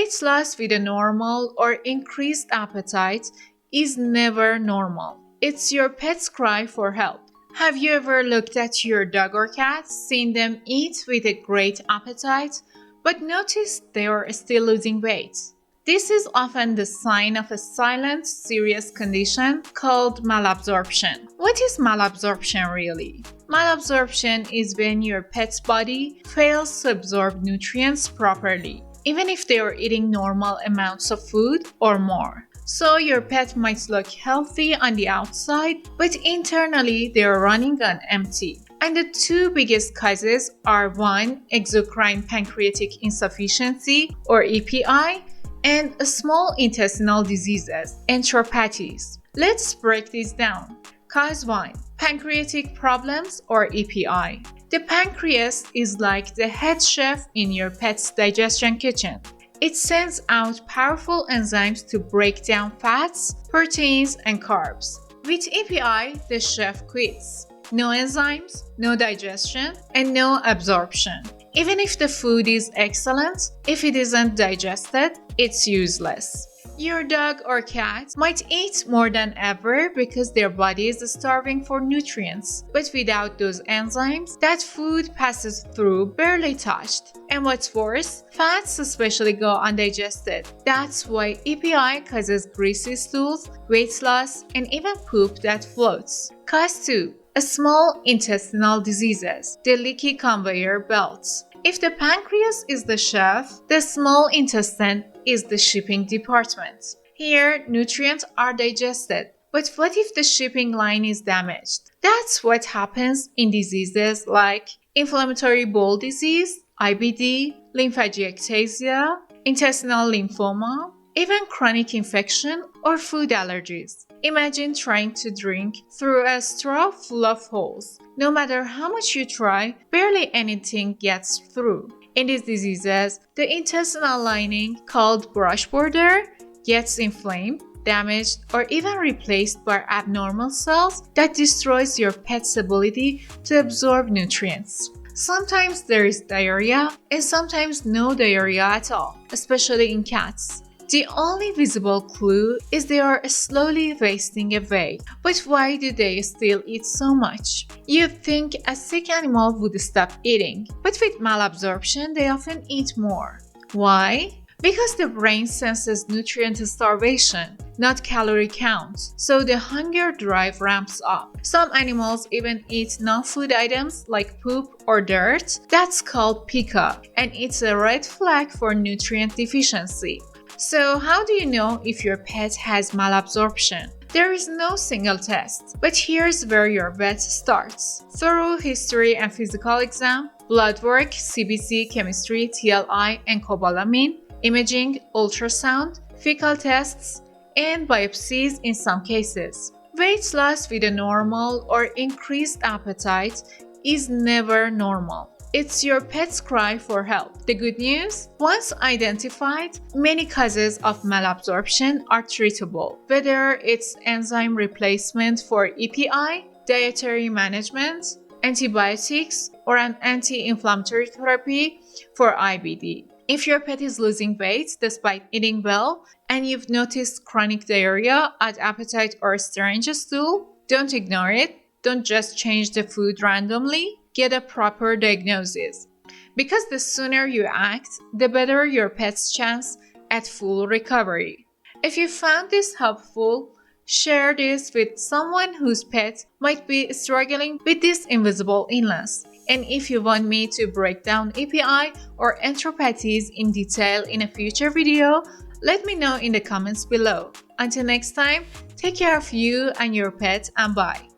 Weight loss with a normal or increased appetite is never normal. It's your pet's cry for help. Have you ever looked at your dog or cat, seen them eat with a great appetite, but noticed they are still losing weight? This is often the sign of a silent, serious condition called malabsorption. What is malabsorption really? Malabsorption is when your pet's body fails to absorb nutrients properly, even if they are eating normal amounts of food or more. So your pet might look healthy on the outside, but internally they are running on empty. And the two biggest causes are 1. Exocrine pancreatic insufficiency or EPI, and small intestinal diseases, enteropathies. Let's break these down. Cause 1. Pancreatic problems or EPI. The pancreas is like the head chef in your pet's digestion kitchen. It sends out powerful enzymes to break down fats, proteins, and carbs. With EPI, the chef quits. No enzymes, no digestion, and no absorption. Even if the food is excellent, if it isn't digested, it's useless. Your dog or cat might eat more than ever because their body is starving for nutrients, but without those enzymes, that food passes through barely touched. And what's worse, fats especially go undigested. That's why EPI causes greasy stools, weight loss, and even poop that floats. Cause 2. Small intestinal diseases, the leaky conveyor belts. If the pancreas is the chef, the small intestine is the shipping department. Here, nutrients are digested. But what if the shipping line is damaged? That's what happens in diseases like inflammatory bowel disease, IBD, lymphangiectasia, intestinal lymphoma, even chronic infection or food allergies. Imagine trying to drink through a straw full of holes. No matter how much you try, barely anything gets through. In these diseases, the intestinal lining, called brush border, gets inflamed, damaged, or even replaced by abnormal cells that destroys your pet's ability to absorb nutrients. Sometimes there is diarrhea, and sometimes no diarrhea at all, especially in cats. The only visible clue is they are slowly wasting away. But why do they still eat so much? You'd think a sick animal would stop eating, but with malabsorption, they often eat more. Why? Because the brain senses nutrient starvation, not calorie count, so the hunger drive ramps up. Some animals even eat non-food items like poop or dirt. That's called pica, and it's a red flag for nutrient deficiency. So how do you know if your pet has malabsorption? There is no single test, but here's where your vet starts. Thorough history and physical exam, blood work, CBC, chemistry, TLI, and cobalamin, imaging, ultrasound, fecal tests, and biopsies in some cases. Weight loss with a normal or increased appetite is never normal. It's your pet's cry for help. The good news? Once identified, many causes of malabsorption are treatable, whether it's enzyme replacement for EPI, dietary management, antibiotics, or an anti-inflammatory therapy for IBD. If your pet is losing weight despite eating well, and you've noticed chronic diarrhea, odd appetite, or strange stool, don't ignore it. Don't just change the food randomly. Get a proper diagnosis. Because the sooner you act, the better your pet's chance at full recovery. If you found this helpful, share this with someone whose pet might be struggling with this invisible illness. And if you want me to break down EPI or enteropathies in detail in a future video, let me know in the comments below. Until next time, take care of you and your pet, and bye.